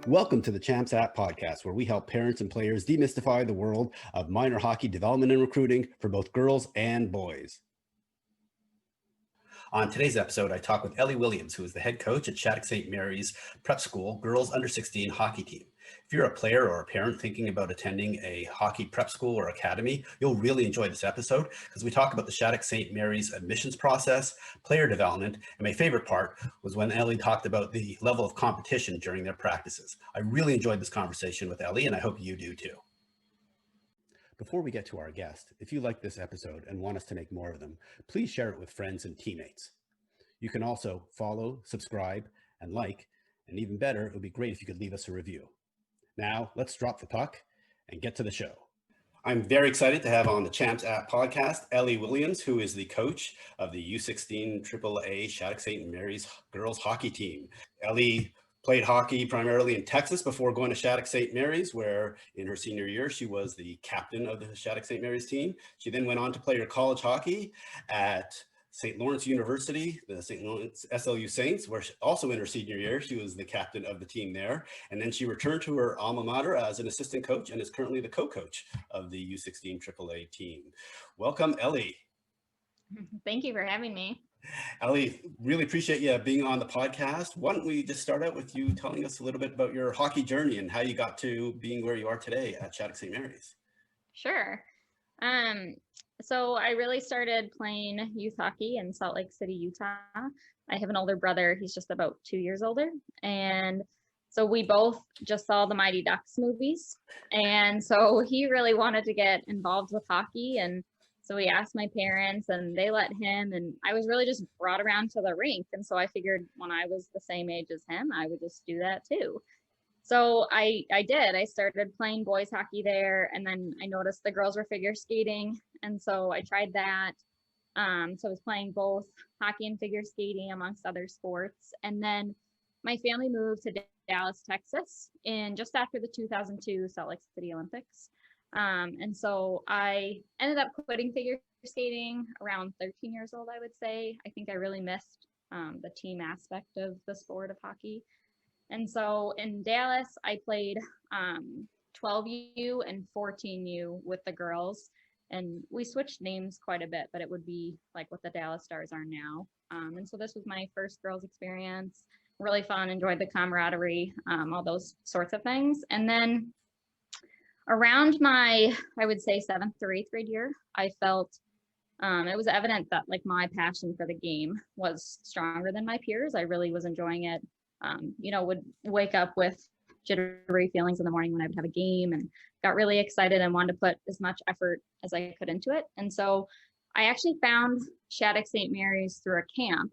Welcome to the Champs App podcast, where we help parents and players demystify the world of minor hockey development and recruiting for both girls and boys. On today's episode, I talk with Ellie Williams, who is the head coach at Shattuck-St Mary's prep school girls under 16 hockey team. If you're a player or a parent thinking about attending a hockey prep school or academy, you'll really enjoy this episode because we talk about the Shattuck-St Mary's admissions process, player development, and my favorite part was when Ellie talked about the level of competition during their practices. I really enjoyed this conversation with Ellie, and I hope you do too. Before we get to our guest, if you like this episode and want us to make more of them, please share it with friends and teammates. You can also follow, subscribe, and like, and even better, it would be great if you could leave us a review. Now, let's drop the puck and get to the show. I'm very excited to have on the Champs App podcast, Ellie Williams, who is the coach of the U16 AAA Shattuck-St Mary's girls hockey team. Ellie played hockey primarily in Texas before going to Shattuck-St Mary's, where in her senior year, she was the captain of the Shattuck-St Mary's team. She then went on to play her college hockey at St. Lawrence University, the St. Lawrence SLU Saints, where also in her senior year, she was the captain of the team there. And then she returned to her alma mater as an assistant coach and is currently the co-coach of the U16 AAA team. Welcome, Ellie. Thank you for having me. Ellie, really appreciate you being on the podcast. Why don't we just start out with you telling us a little bit about your hockey journey and how you got to being where you are today at Shattuck-St Mary's? Sure. So I really started playing youth hockey in Salt Lake City, Utah. I have an older brother. He's just about 2 years older. And so we both just saw the Mighty Ducks movies. And so he really wanted to get involved with hockey. And so he asked my parents and they let him. And I was really just brought around to the rink. And so I figured when I was the same age as him, I would just do that too. So I did. I started playing boys hockey there, and then I noticed the girls were figure skating, and so I tried that. So I was playing both hockey and figure skating amongst other sports. And then my family moved to Dallas, Texas in just after the 2002 Salt Lake City Olympics. And so I ended up quitting figure skating around 13 years old, I would say. I think I really missed the team aspect of the sport of hockey. And so in Dallas, I played 12U and 14U with the girls. And we switched names quite a bit, but it would be like what the Dallas Stars are now. And so this was my first girls experience. Really fun, enjoyed the camaraderie, all those sorts of things. And then around my, I would say 7th or 8th grade year, I felt it was evident that like my passion for the game was stronger than my peers. I really was enjoying it. Would wake up with jittery feelings in the morning when I would have a game and got really excited and wanted to put as much effort as I could into it. And so I actually found Shattuck-St Mary's through a camp.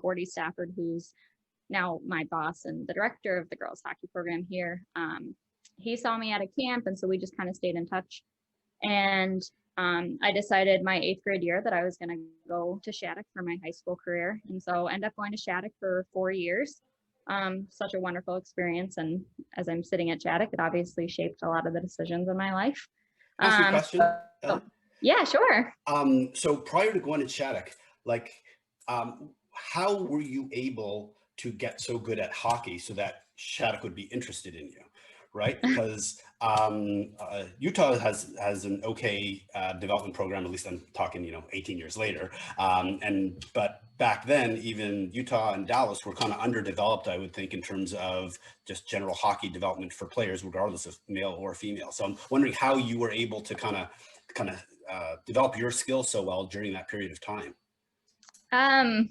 Gordy Stafford, who's now my boss and the director of the girls hockey program here, he saw me at a camp. And so we just kind of stayed in touch. And I decided my 8th grade year that I was going to go to Shattuck for my high school career. And so I ended up going to Shattuck for 4 years. Such a wonderful experience. And as I'm sitting at Shattuck, it obviously shaped a lot of the decisions in my life. Ask you a question? Yeah, sure. So prior to going to Shattuck, how were you able to get so good at hockey so that Shattuck would be interested in you? Right? Because Utah has an okay development program, at least I'm talking, 18 years later. But back then, even Utah and Dallas were kind of underdeveloped, I would think, in terms of just general hockey development for players, regardless of male or female. So I'm wondering how you were able to kind of develop your skills so well during that period of time. I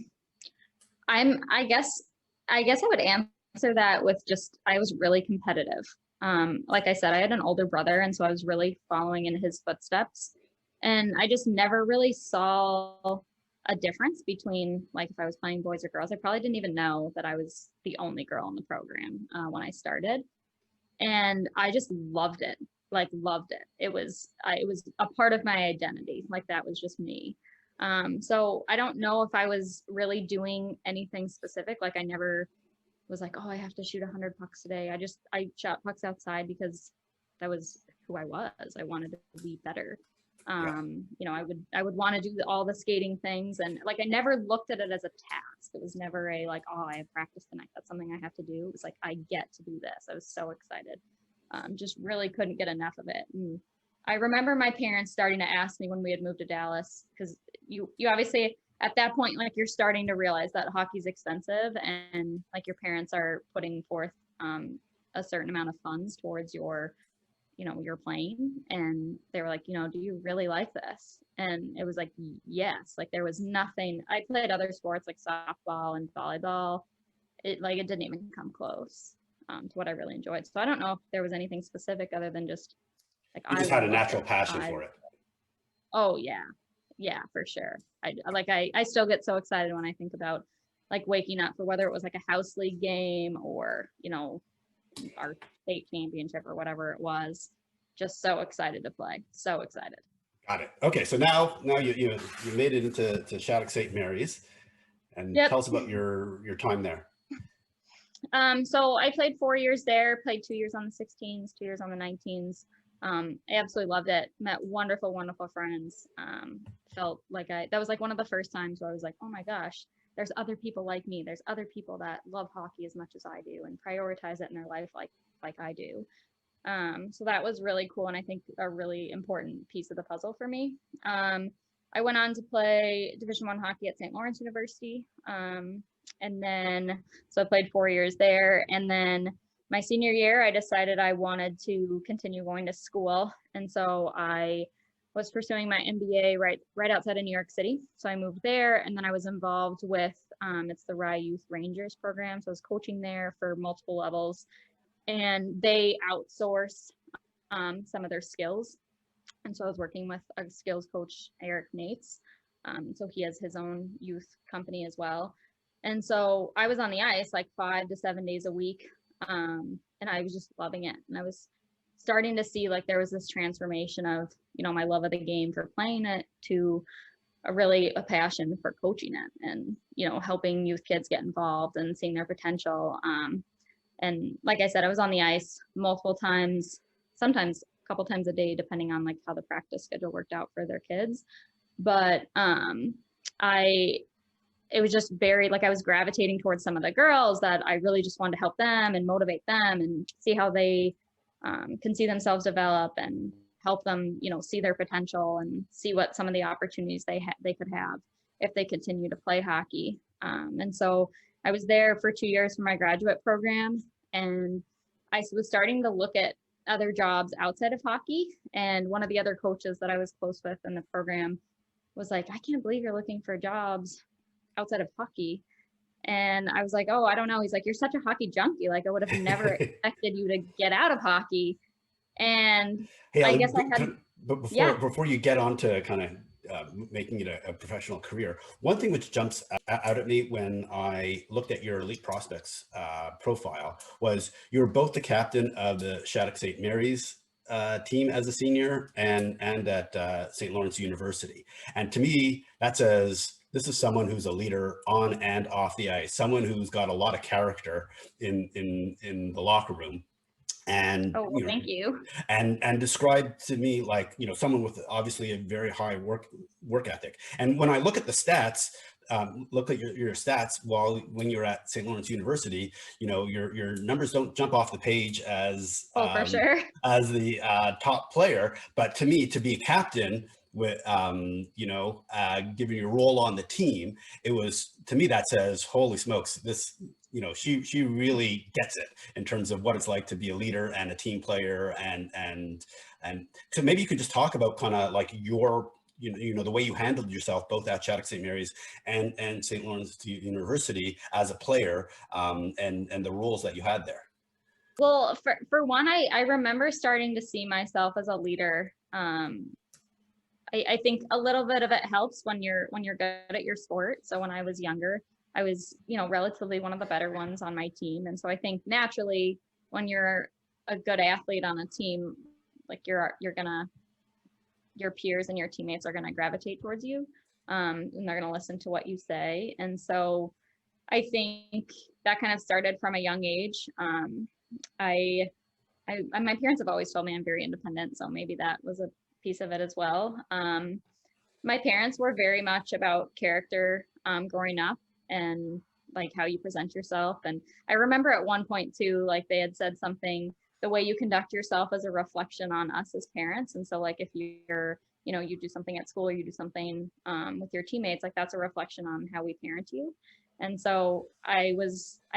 guess I would answer that with just, I was really competitive. Like I said, I had an older brother, and so I was really following in his footsteps. And I just never really saw a difference between, like, if I was playing boys or girls. I probably didn't even know that I was the only girl in the program when I started. And I just loved it, loved it. It was a part of my identity. Like, that was just me. So I don't know if I was really doing anything specific. Like, I never was like, oh, I have to shoot 100 pucks today. I shot pucks outside because that was who I was. I wanted to be better. You know, I would want to do all the skating things, and like I never looked at it as a task. It was never a like, oh, I have practice tonight, that's something I have to do. It was like, I get to do this. I was so excited. Just really couldn't get enough of it. And I remember my parents starting to ask me when we had moved to Dallas, because you obviously at that point, like, you're starting to realize that hockey's expensive, and like your parents are putting forth a certain amount of funds towards your, you know, your playing. And they were like, you know, do you really like this? And it was like, yes. Like, there was nothing. I played other sports like softball and volleyball. It didn't even come close to what I really enjoyed. So I don't know if there was anything specific other than just like You just had a natural passion for it. Oh yeah, yeah, for sure. I still get so excited when I think about like waking up for whether it was like a house league game or, you know, our state championship or whatever it was. Just so excited to play. So excited. Got it. Okay, so now you made it into Shattuck-St Mary's, and Yep. tell us about your time there. So I played 4 years there, played 2 years on the 16s, 2 years on the 19s. I absolutely loved it. Met wonderful, wonderful friends. Felt like that was like one of the first times where I was like, oh my gosh, there's other people like me. There's other people that love hockey as much as I do and prioritize it in their life like I do. So that was really cool, and I think a really important piece of the puzzle for me. I went on to play Division I hockey at St. Lawrence University. And then, so I played 4 years there. And then my senior year, I decided I wanted to continue going to school. And so I was pursuing my MBA right outside of New York City. So I moved there, and then I was involved with, it's the Rye Youth Rangers program. So I was coaching there for multiple levels, and they outsource some of their skills. And so I was working with a skills coach, Eric Nates. So he has his own youth company as well. And so I was on the ice like 5 to 7 days a week. And I was just loving it. And I was starting to see like there was this transformation of, you know, my love of the game for playing it to a passion for coaching it, and, you know, helping youth kids get involved and seeing their potential. And like I said, I was on the ice multiple times, sometimes a couple times a day, depending on like how the practice schedule worked out for their kids. But it was just very, like, I was gravitating towards some of the girls that I really just wanted to help them and motivate them and see how they can see themselves develop and help them, you know, see their potential and see what some of the opportunities they could have if they continue to play hockey. And so I was there for 2 years for my graduate program, and I was starting to look at other jobs outside of hockey. And one of the other coaches that I was close with in the program was like, I can't believe you're looking for jobs outside of hockey. And I was like, oh, I don't know. He's like, you're such a hockey junkie. Like, I would have never expected you to get out of hocky. And hey, I guess I had, but before you get on to kind of making it a professional career, one thing which jumps out at me when I looked at your elite prospects profile was you were both the captain of the Shattuck-St Mary's team as a senior and at St. Lawrence University. And to me, that says this is someone who's a leader on and off the ice, someone who's got a lot of character in the locker room. And thank you. And describe to me, like, you know, someone with obviously a very high work ethic. And when I look at the stats, look at your stats when you're at St. Lawrence University, you know, your numbers don't jump off the page as for sure, as the top player. But to me, to be a captain with you know, giving your role on the team, it was, to me, that says, holy smokes, this, you know, she really gets it in terms of what it's like to be a leader and a team player. And so maybe you could just talk about kind of like your, you know, the way you handled yourself both at Shattuck-St Mary's and St. Lawrence University as a player, and the roles that you had there. Well, for one, I remember starting to see myself as a leader. I think a little bit of it helps when you're good at your sport. So when I was younger, I was, you know, relatively one of the better ones on my team. And so I think naturally when you're a good athlete on a team, like your peers and your teammates are going to gravitate towards you, and they're going to listen to what you say. And so I think that kind of started from a young age. My parents have always told me I'm very independent, so maybe that was piece of it as well. My parents were very much about character growing up and like how you present yourself. And I remember at one point too, like they had said something, the way you conduct yourself is a reflection on us as parents. And so like if you're, you know, you do something at school or you do something with your teammates, like that's a reflection on how we parent you. And so I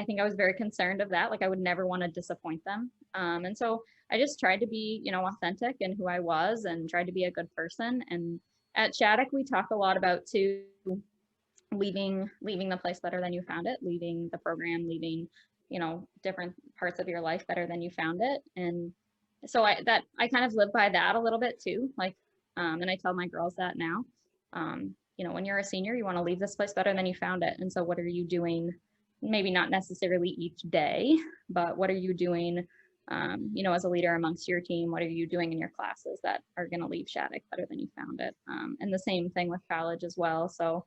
think I was very concerned of that. Like I would never want to disappoint them. And so I just tried to be, you know, authentic in who I was and tried to be a good person. And at Shattuck, we talk a lot about too, leaving the place better than you found it, leaving the program, leaving, you know, different parts of your life better than you found it. And so I kind of live by that a little bit too. Like, and I tell my girls that now. You know, when you're a senior, you want to leave this place better than you found it. And so what are you doing? Maybe not necessarily each day, but what are you doing, you know, as a leader amongst your team? What are you doing in your classes that are going to leave Shattuck better than you found it? And the same thing with college as well. So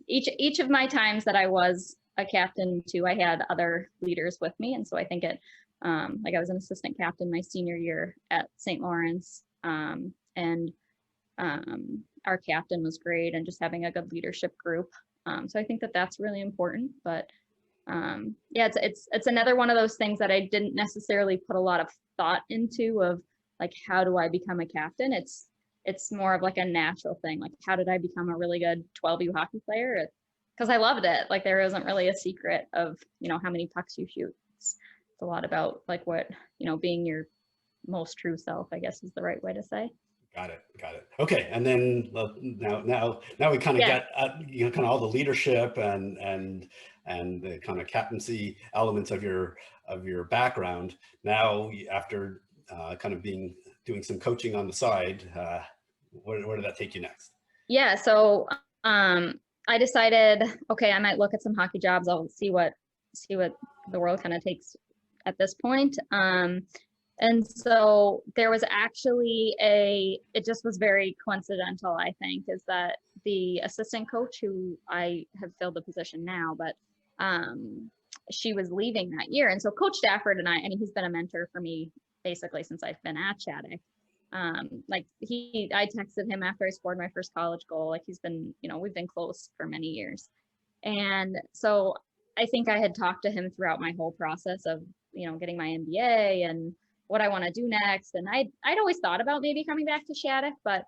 each of my times that I was a captain too, I had other leaders with me. And so I think it, like I was an assistant captain my senior year at St. Lawrence, and our captain was great, and just having a good leadership group. So I think that that's really important. But yeah, it's another one of those things that I didn't necessarily put a lot of thought into of like, how do I become a captain? It's more of like a natural thing. Like, how did I become a really good 12U hockey player? Because I loved it. Like there isn't really a secret of, you know, how many pucks you shoot. It's a lot about like what, you know, being your most true self, I guess is the right way to say. Got it. Got it. Okay. And then now we kind of Yeah. get you know, kind of all the leadership and the kind of captaincy elements of your background. Now, after kind of doing some coaching on the side, where did that take you next? Yeah. So I decided, okay, I might look at some hockey jobs. I'll see what the world kind of takes at this point. And so there was actually it just was very coincidental, I think, is that the assistant coach, who I have filled the position now, but she was leaving that year. And so Coach Stafford and he's been a mentor for me basically since I've been at Shattuck. Like I texted him after I scored my first college goal. Like he's been, you know, we've been close for many years. And so I think I had talked to him throughout my whole process of, you know, getting my MBA and what I want to do next. And I'd always thought about maybe coming back to Shattuck, but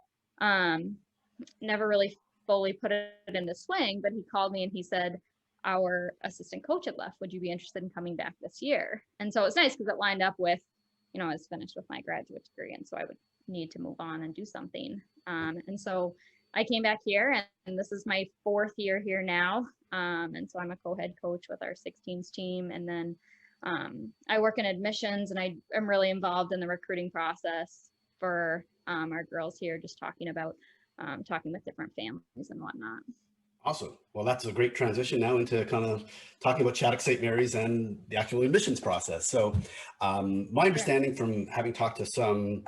never really fully put it into swing. But he called me and he said, our assistant coach had left. Would you be interested in coming back this year? And so it's nice because it lined up with, you know, I was finished with my graduate degree. And so I would need to move on and do something. And so I came back here, and this is my 4th year here now. And so I'm a co-head coach with our 16s team. And then I work in admissions, and I am really involved in the recruiting process for our girls here, just talking with different families and whatnot. Awesome. Well, that's a great transition now into kind of talking about Shattuck-St. Mary's and the actual admissions process. So my understanding from having talked to some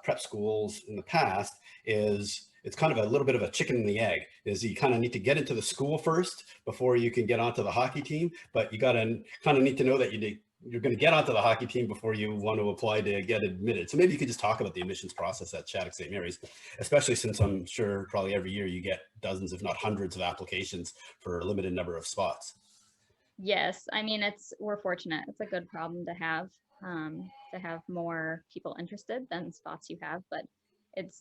prep schools in the past is it's kind of a little bit of a chicken and the egg. Is you kind of need to get into the school first before you can get onto the hockey team, but you got to kind of need to know that you're going to get onto the hockey team before you want to apply to get admitted. So maybe you could just talk about the admissions process at Shattuck-St. Mary's, especially since I'm sure probably every year you get dozens, if not hundreds of applications for a limited number of spots. Yes. I mean, we're fortunate. It's a good problem to have more people interested than spots you have, but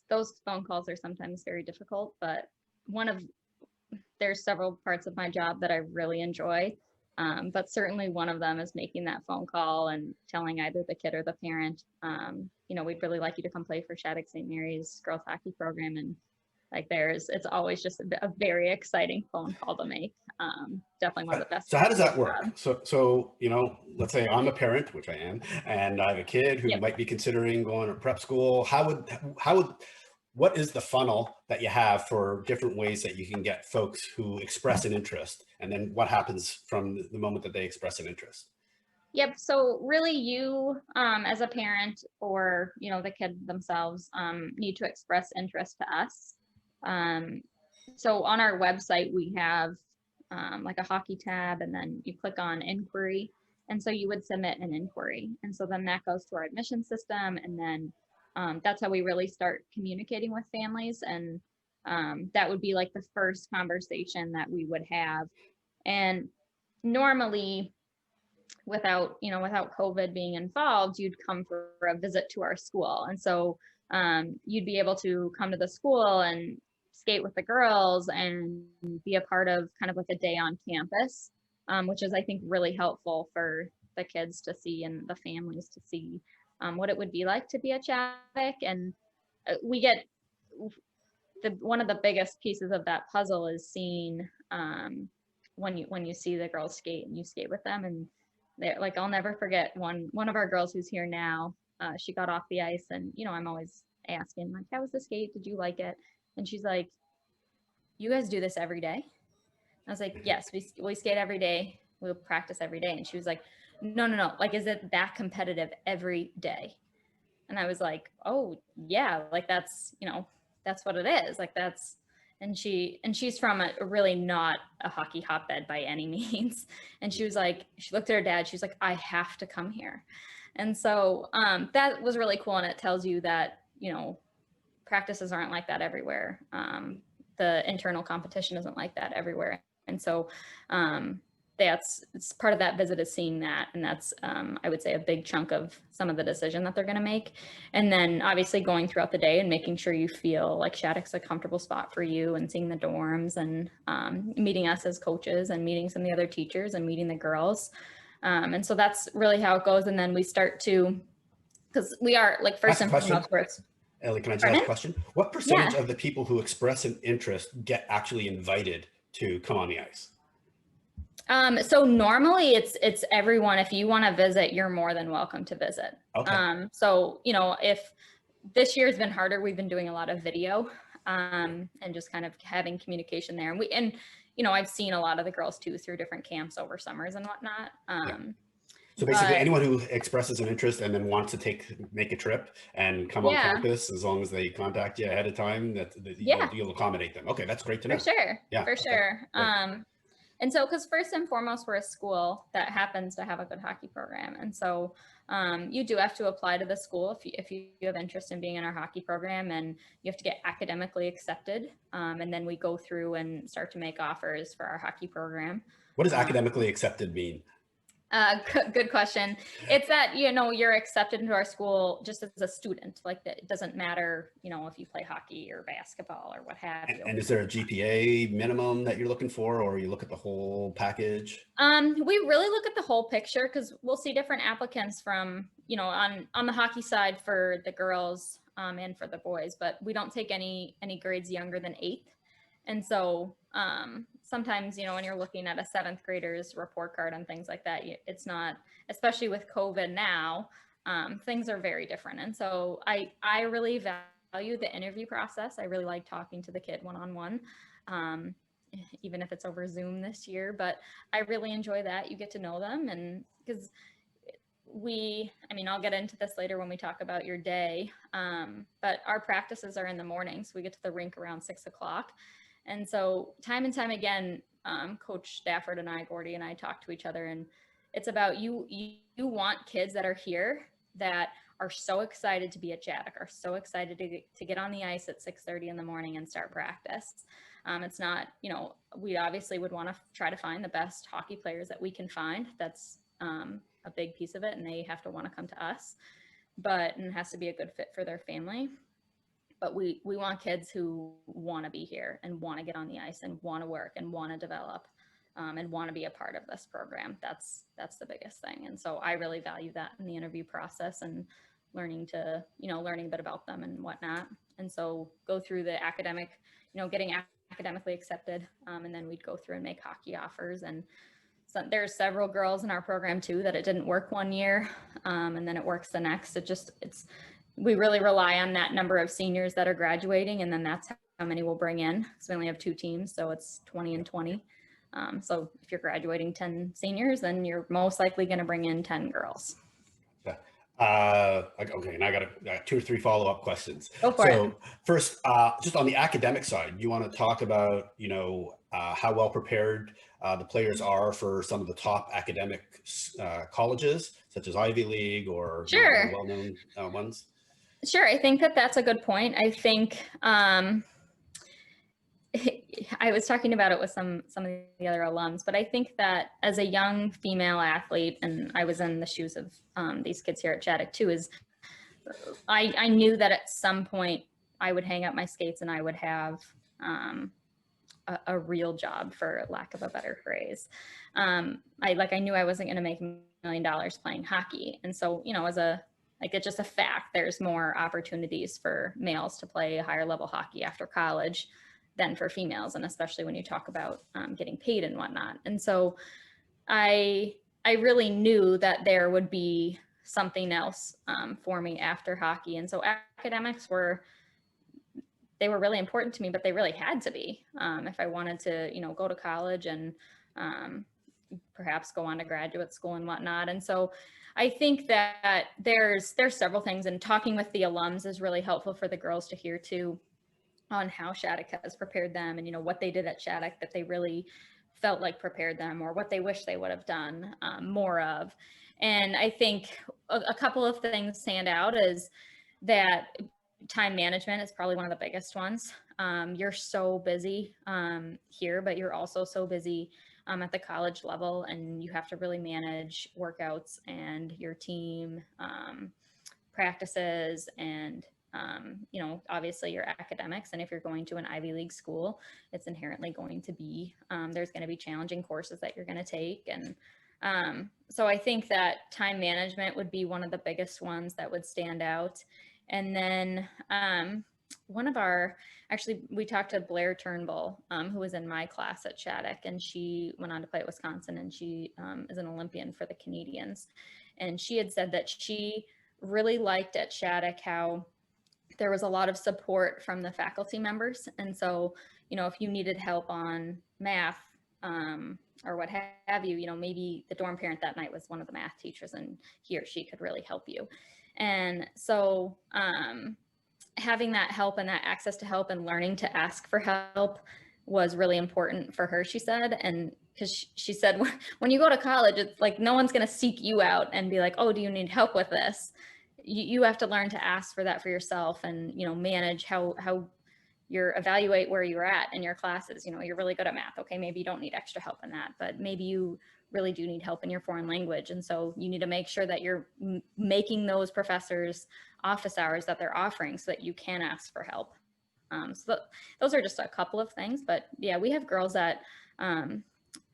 those phone calls are sometimes very difficult, but there's several parts of my job that I really enjoy. But certainly one of them is making that phone call and telling either the kid or the parent, you know, we'd really like you to come play for Shattuck-St. Mary's girls hockey program. And like it's always just a very exciting phone call to make. Definitely one of the best. So how does that work? So, you know, let's say I'm a parent, which I am, and I have a kid who might be considering going to prep school. What is the funnel that you have for different ways that you can get folks who express an interest? And then what happens from the moment that they express an interest? Yep. So really you, as a parent or, you know, the kid themselves, need to express interest to us. So on our website, we have like a hockey tab, and then you click on inquiry. And so you would submit an inquiry. And so then that goes to our admission system, and then that's how we really start communicating with families. And that would be like the first conversation that we would have. And normally, without COVID being involved, you'd come for a visit to our school. And so you'd be able to come to the school and skate with the girls and be a part of kind of like a day on campus, which is, I think, really helpful for the kids to see and the families to see what it would be like to be at Shattuck. And we get one of the biggest pieces of that puzzle is seeing when you see the girls skate and you skate with them, and they're like, I'll never forget one of our girls who's here now. She got off the ice, and I'm always asking, like, how was the skate? Did you like it? And she's like, you guys do this every day? I was like, yes, we skate every day. We'll practice every day. And she was like, no. Like, is it that competitive every day? And I was like, oh yeah, like that's what it is. Like that's, and she's from a really not a hockey hotbed by any means. And she was like, she looked at her dad, she's like, I have to come here. And so that was really cool. And it tells you that, practices aren't like that everywhere. The internal competition isn't like that everywhere. And so it's part of that visit is seeing that. And that's, I would say, a big chunk of some of the decision that they're going to make. And then obviously going throughout the day and making sure you feel like Shattuck's a comfortable spot for you, and seeing the dorms, and meeting us as coaches, and meeting some of the other teachers, and meeting the girls. And so that's really how it goes. And then we start to, because we are like first and foremost. Ellie, can I just ask a question? What percentage of the people who express an interest get actually invited to come on the ice? So normally it's everyone. If you want to visit, you're more than welcome to visit. Okay. So, if this year has been harder, we've been doing a lot of video, and just kind of having communication there. And I've seen a lot of the girls too through different camps over summers and whatnot. So basically anyone who expresses an interest and then wants to make a trip and come on campus, as long as they contact you ahead of time, you'll accommodate them. Okay, that's great to know. For sure. Yeah. For sure. And so, because first and foremost, we're a school that happens to have a good hockey program. And so you do have to apply to the school if you have interest in being in our hockey program, and you have to get academically accepted. And then we go through and start to make offers for our hockey program. What does academically accepted mean? Good question. It's that, you're accepted into our school just as a student. Like, that it doesn't matter, if you play hockey or basketball or what have you. And is there a GPA minimum that you're looking for, or you look at the whole package? We really look at the whole picture, because we'll see different applicants from, on the hockey side for the girls and for the boys, but we don't take any grades younger than 8th. And so sometimes, when you're looking at a 7th grader's report card and things like that, it's not, especially with COVID now, things are very different. And so I really value the interview process. I really like talking to the kid one-on-one, even if it's over Zoom this year, but I really enjoy that. You get to know them, and because I'll get into this later when we talk about your day, but our practices are in the morning. So we get to the rink around 6 o'clock. And so time and time again, Coach Stafford and I, Gordy and I, talk to each other, and it's about you want kids that are here that are so excited to be at Shattuck, are so excited to get on the ice at 6:30 in the morning and start practice. It's not, we obviously would want to try to find the best hockey players that we can find. That's a big piece of it, and they have to want to come to us, and it has to be a good fit for their family. But we want kids who want to be here and want to get on the ice and want to work and want to develop and want to be a part of this program. That's the biggest thing. And so I really value that in the interview process, and learning a bit about them and whatnot. And so go through the academic, getting academically accepted. And then we'd go through and make hockey offers. And so there's several girls in our program too that it didn't work one year and then it works the next. We really rely on that number of seniors that are graduating, and then that's how many we'll bring in. So we only have 2 teams, so it's 20 and 20. So if you're graduating 10 seniors, then you're most likely going to bring in 10 girls. Yeah. Okay, and I got 2 or 3 follow-up questions. Go for it. First, just on the academic side, you want to talk about, how well prepared the players are for some of the top academic colleges, such as Ivy League or sure. well-known ones? Sure, I think that that's a good point. I think I was talking about it with some of the other alums, but I think that as a young female athlete, and I was in the shoes of these kids here at Shattuck too, is I knew that at some point I would hang up my skates and I would have a real job, for lack of a better phrase. I knew I wasn't going to make $1 million playing hockey, and so as it's just a fact. There's more opportunities for males to play higher level hockey after college than for females, and especially when you talk about getting paid and whatnot. And so I really knew that there would be something else for me after hockey. And so academics were really important to me, but they really had to be if I wanted to, go to college and perhaps go on to graduate school and whatnot. And so I think that there's several things, and talking with the alums is really helpful for the girls to hear too, on how Shattuck has prepared them, and what they did at Shattuck that they really felt like prepared them, or what they wish they would have done more of. And I think a couple of things stand out is that time management is probably one of the biggest ones. You're so busy here, but you're also so busy at the college level, and you have to really manage workouts and your team practices and obviously your academics. And if you're going to an Ivy League school, it's inherently going to be, there's going to be challenging courses that you're going to take. And so I think that time management would be one of the biggest ones that would stand out. And then we talked to Blair Turnbull, who was in my class at Shattuck, and she went on to play at Wisconsin, and she is an Olympian for the Canadians. And she had said that she really liked at Shattuck how there was a lot of support from the faculty members. And so, if you needed help on math or what have you, maybe the dorm parent that night was one of the math teachers, and he or she could really help you. And so having that help and that access to help and learning to ask for help was really important for her, she said. And because she said, when you go to college, it's like no one's going to seek you out and be like, oh, do you need help with this? You have to learn to ask for that for yourself, and manage how you evaluate where you're at in your classes. You're really good at math. Okay, maybe you don't need extra help in that, but maybe you really do need help in your foreign language. And so you need to make sure that you're making those professors office hours that they're offering so that you can ask for help. So those are just a couple of things. But yeah, we have girls at I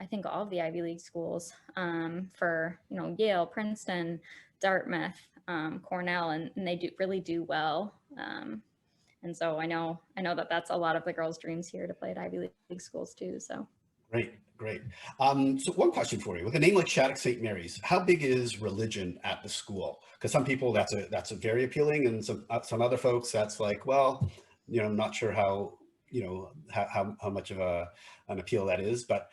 think all of the Ivy League schools for Yale, Princeton, Dartmouth, Cornell, and they really do well. And so I know that that's a lot of the girls' dreams here, to play at Ivy League schools too. So great. So one question for you: with a name like Shattuck-St Mary's, how big is religion at the school? Because some people that's a very appealing, and some other folks that's like, well, not sure how how much of an appeal that is. But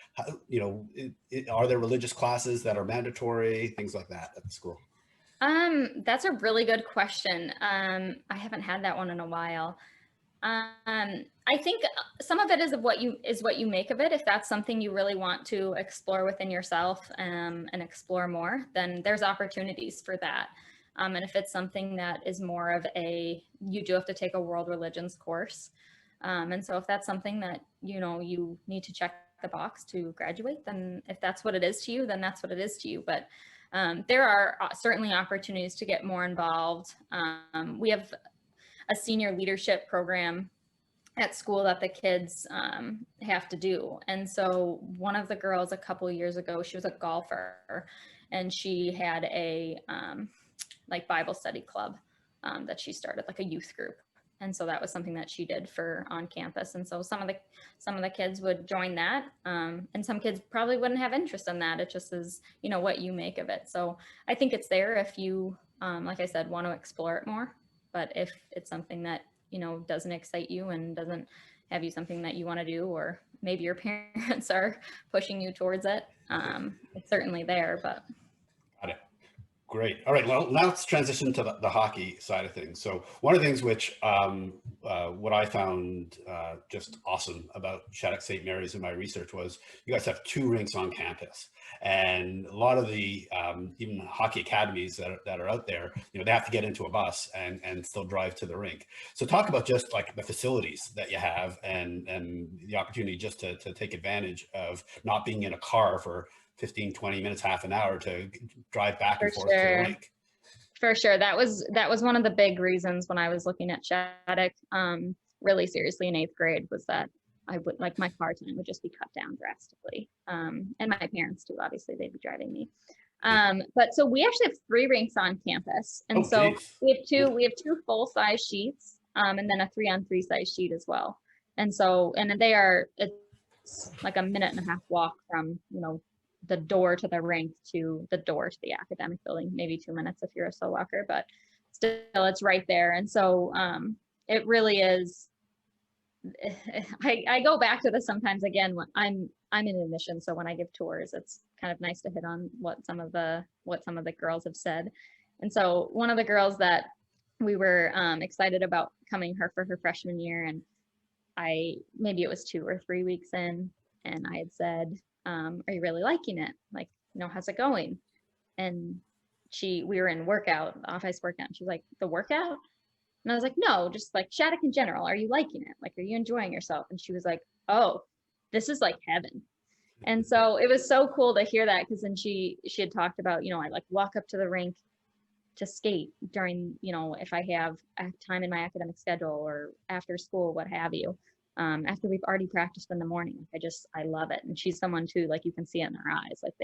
are there religious classes that are mandatory, things like that at the school? That's a really good question. I haven't had that one in a while. I think some of it is what you make of it. If that's something you really want to explore within yourself and explore more, then there's opportunities for that. And if it's something that is more of you do have to take a world religions course. And so if that's something that, you need to check the box to graduate, then if that's what it is to you, then that's what it is to you. But there are certainly opportunities to get more involved. We have a senior leadership program at school that the kids have to do. And so one of the girls a couple of years ago, she was a golfer, and she had a Bible study club that she started, like a youth group. And so that was something that she did for on campus. And so some of the kids would join that, and some kids probably wouldn't have interest in that. It just is, what you make of it. So I think it's there if you, like I said, want to explore it more. But if it's something that, doesn't excite you and doesn't have you something that you want to do, or maybe your parents are pushing you towards it, it's certainly there. But Got it. Great. All right. Well, now let's transition to the hockey side of things. So one of the things which what I found just awesome about Shattuck-St Mary's in my research was you guys have 2 rinks on campus, and a lot of the even hockey academies that are out there, you know, they have to get into a bus and still drive to the rink. So talk about just like the facilities that you have and the opportunity just to take advantage of not being in a car for 15, 20 minutes, half an hour to drive back For and forth to the sure. rink. For sure. That was one of the big reasons when I was looking at Shattuck really seriously in 8th grade, was that I would like my car time would just be cut down drastically. And my parents too, obviously they'd be driving me. But so we actually have 3 rinks on campus. And Oh, so geez. we have 2 full-size sheets, and then a 3-on-3 size sheet as well. And so, and it's like a minute and a half walk from, you know, the door to the rink to the door to the academic building, maybe 2 minutes if you're a slow walker, but still it's right there. And so it really is. I go back to this sometimes again when I'm in admission, so when I give tours, it's kind of nice to hit on what some of the girls have said. And so one of the girls that we were excited about coming for her freshman year, and maybe it was 2 or 3 weeks in, and I had said, are you really liking it? Like, you know, how's it going? And we were in workout, off-ice workout, and she was like, the workout? And I was like, no, just like Shattuck in general. Are you liking it? Like, are you enjoying yourself? And she was like, oh, this is like heaven. And so it was so cool to hear that, because then she had talked about, you know, I like walk up to the rink to skate during, you know, if I have time in my academic schedule or after school, what have you. After we've already practiced in the morning, I love it. And she's someone too, like you can see it in her eyes, like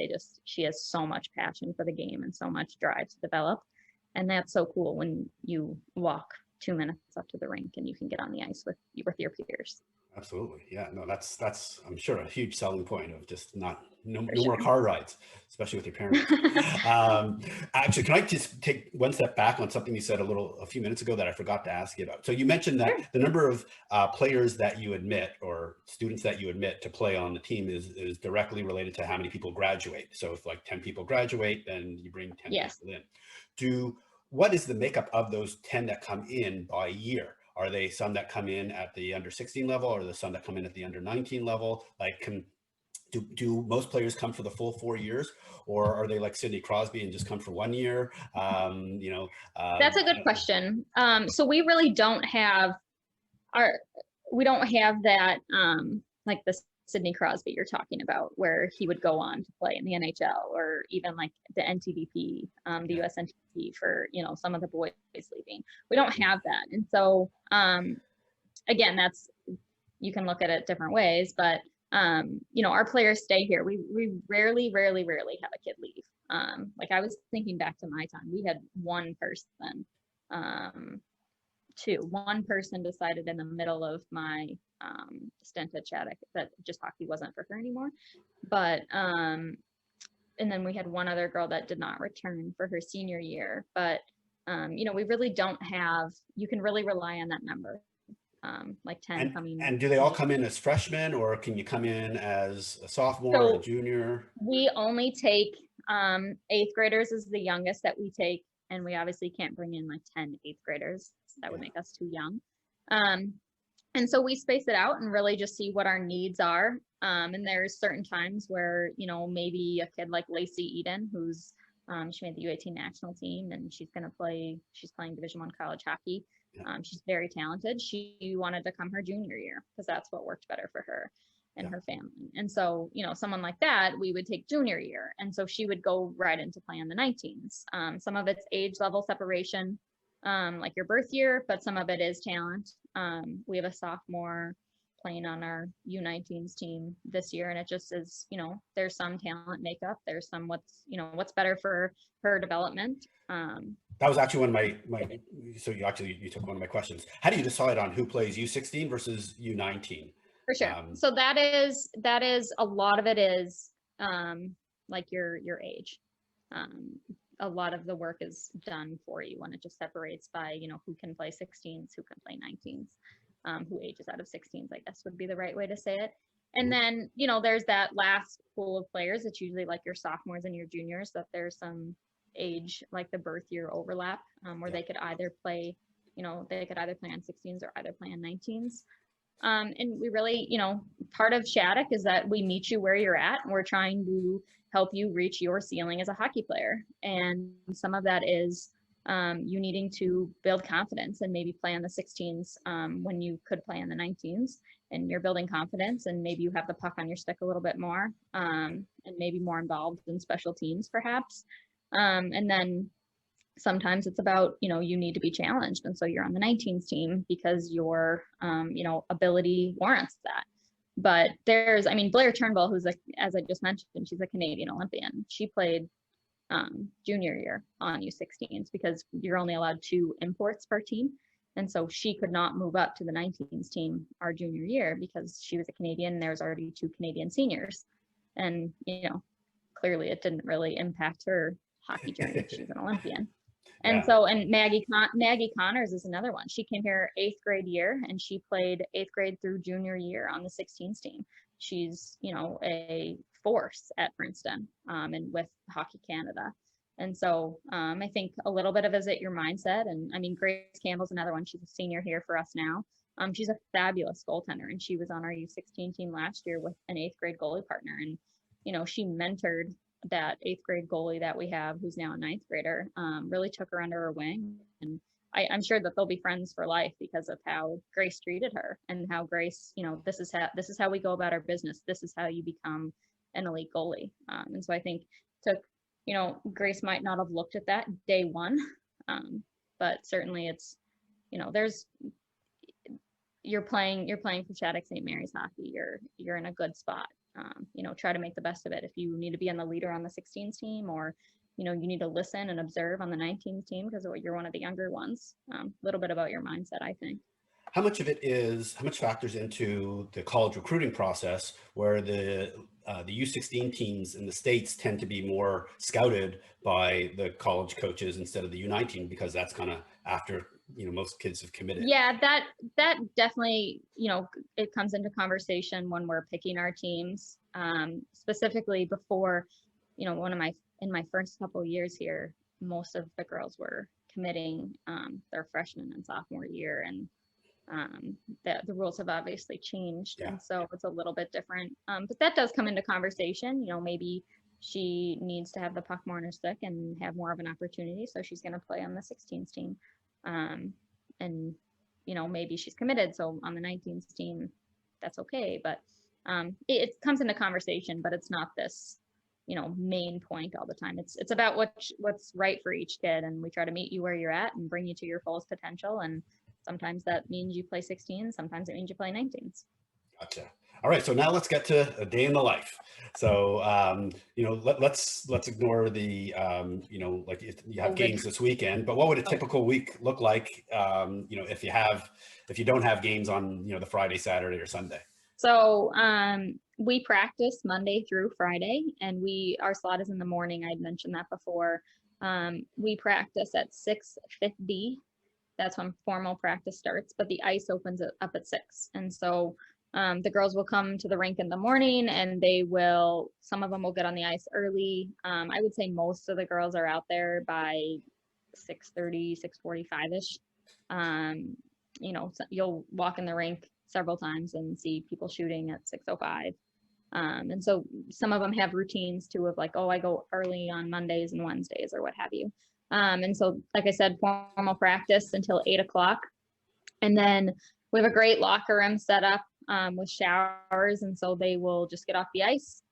she has so much passion for the game and so much drive to develop. And that's so cool when you walk 2 minutes up to the rink and you can get on the ice with your peers. Absolutely. Yeah, no, that's I'm sure a huge selling point of just no Sure. more car rides, especially with your parents. Actually, can I just take one step back on something you said a few minutes ago that I forgot to ask you about? So you mentioned that the number of players that you admit or students that you admit to play on the team is directly related to how many people graduate. So if like 10 people graduate, then you bring 10 people in. What is the makeup of those 10 that come in by year? Are they some that come in at the under 16 level, or are there some that come in at the under 19 level? Like, do most players come for the full 4 years, or are they like Sidney Crosby and just come for 1 year? That's a good question. So we really don't have that like the Sidney Crosby you're talking about, where he would go on to play in the NHL, or even like the NTDP, the USNTP for, you know, some of the boys leaving. We don't have that. And so, again, you can look at it different ways, but, you know, our players stay here. We rarely have a kid leave. Like I was thinking back to my time, we had one person, one person decided in the middle of my stint at Shattuck that just hockey wasn't for her anymore. But and then we had one other girl that did not return for her senior year. But you know, we really don't have. You can really rely on that number, like 10 coming. And do they all come in as freshmen, or can you come in as a sophomore, a junior? We only take 8th graders is the youngest that we take, and we obviously can't bring in like 10 8th graders. That would make us too young. And so we space it out and really just see what our needs are. And there's certain times where, you know, maybe a kid like Lacey Eden, who's she made the U18 national team, and she's playing Division I college hockey. She's very talented. She wanted to come her junior year because that's what worked better for her and her family. And so, you know, someone like that, we would take junior year. And so she would go right into play on the 19s. Some of it's age level separation, like your birth year, but some of it is talent. We have a sophomore playing on our U19s team this year, and it just is, you know, there's some talent makeup, there's some what's better for her development. That was actually one of my so you took one of my questions. How do you decide on who plays U16 versus U19? For sure. So that is a lot of it is like your age. A lot of the work is done for you when it just separates by, you know, who can play 16s, who can play 19s, who ages out of 16s, I guess would be the right way to say it. And then, you know, there's that last pool of players. It's usually like your sophomores and your juniors, that there's some age, like the birth year overlap, where they could either play, they could either play on 16s or either play on 19s. And we really, part of Shattuck is that we meet you where you're at. And we're trying to help you reach your ceiling as a hockey player. And some of that is you needing to build confidence and maybe play on the 16s when you could play on the 19s. And you're building confidence, and maybe you have the puck on your stick a little bit more, and maybe more involved in special teams perhaps. And then sometimes it's about, you need to be challenged. And so you're on the 19s team because your, ability warrants that. But there's, Blair Turnbull, who's as I just mentioned, she's a Canadian Olympian. She played junior year on U16s because you're only allowed 2 imports per team. And so she could not move up to the 19s team our junior year because she was a Canadian and there was already 2 Canadian seniors. And, clearly it didn't really impact her hockey journey. She's an Olympian. And so, and Maggie Connors is another one. She came here 8th grade year and she played 8th grade through junior year on the 16s team. She's, a force at Princeton and with Hockey Canada. And so I think a little bit of is it your mindset. And Grace Campbell's another one. She's a senior here for us now. She's a fabulous goaltender, and she was on our U16 team last year with an 8th grade goalie partner. And, she mentored that 8th grade goalie that we have, who's now a 9th grader, really took her under her wing. And I'm sure that they'll be friends for life because of how Grace treated her and how Grace, this is how we go about our business. This is how you become an elite goalie. And so I think took, Grace might not have looked at that day one, but certainly it's, you're playing for Shattuck-St Mary's hockey. You're in a good spot. Try to make the best of it. If you need to be on the leader on the 16s team, or you need to listen and observe on the 19s team because you're one of the younger ones. A little bit about your mindset, I think. How much factors into the college recruiting process, where the U16 teams in the States tend to be more scouted by the college coaches instead of the U19, because that's kind of after, most kids have committed? Yeah, that definitely, it comes into conversation when we're picking our teams, specifically before, in my first couple of years here, most of the girls were committing their freshman and sophomore year, and the rules have obviously changed. And so it's a little bit different, but that does come into conversation. Maybe she needs to have the puck more in her stick and have more of an opportunity, so she's going to play on the 16s team, and maybe she's committed, so on the 19s team that's okay. But it comes into conversation, but it's not this main point all the time. It's about what's right for each kid, and we try to meet you where you're at and bring you to your fullest potential. And sometimes that means you play 16s, sometimes it means you play 19s. Gotcha. All right, so now let's get to a day in the life. So let's ignore the like if you have games this weekend, but what would a typical week look like if you don't have games on the Friday, Saturday, or Sunday? So we practice Monday through Friday, and our slot is in the morning. I'd mentioned that before. We practice at 6:50. That's when formal practice starts, but the ice opens up at 6. And so the girls will come to the rink in the morning, and some of them will get on the ice early. I would say most of the girls are out there by 6:30, 6:45-ish. So you'll walk in the rink several times and see people shooting at 6:05. And so some of them have routines too of like, oh, I go early on Mondays and Wednesdays or what have you. And so, like I said, formal practice until 8 o'clock. And then we have a great locker room set up with showers. And so they will just get off the ice.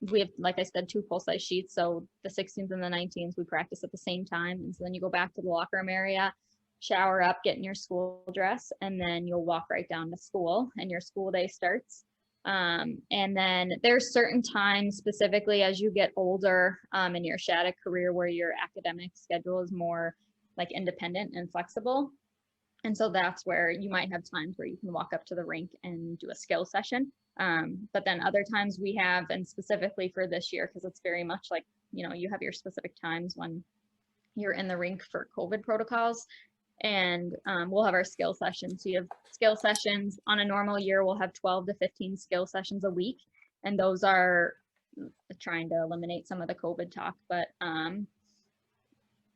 We have, like I said, 2 full-size sheets. So the 16s and the 19s, we practice at the same time. And so then you go back to the locker room area, shower up, get in your school dress, and then you'll walk right down to school and your school day starts. And then there's certain times specifically as you get older in your Shattuck career where your academic schedule is more like independent and flexible. And so that's where you might have times where you can walk up to the rink and do a skill session. But then other times we have, and specifically for this year, because it's very much like, you have your specific times when you're in the rink for COVID protocols. And we'll have our skill sessions. So you have skill sessions on a normal year. We'll have 12 to 15 skill sessions a week. And those are trying to eliminate some of the COVID talk, but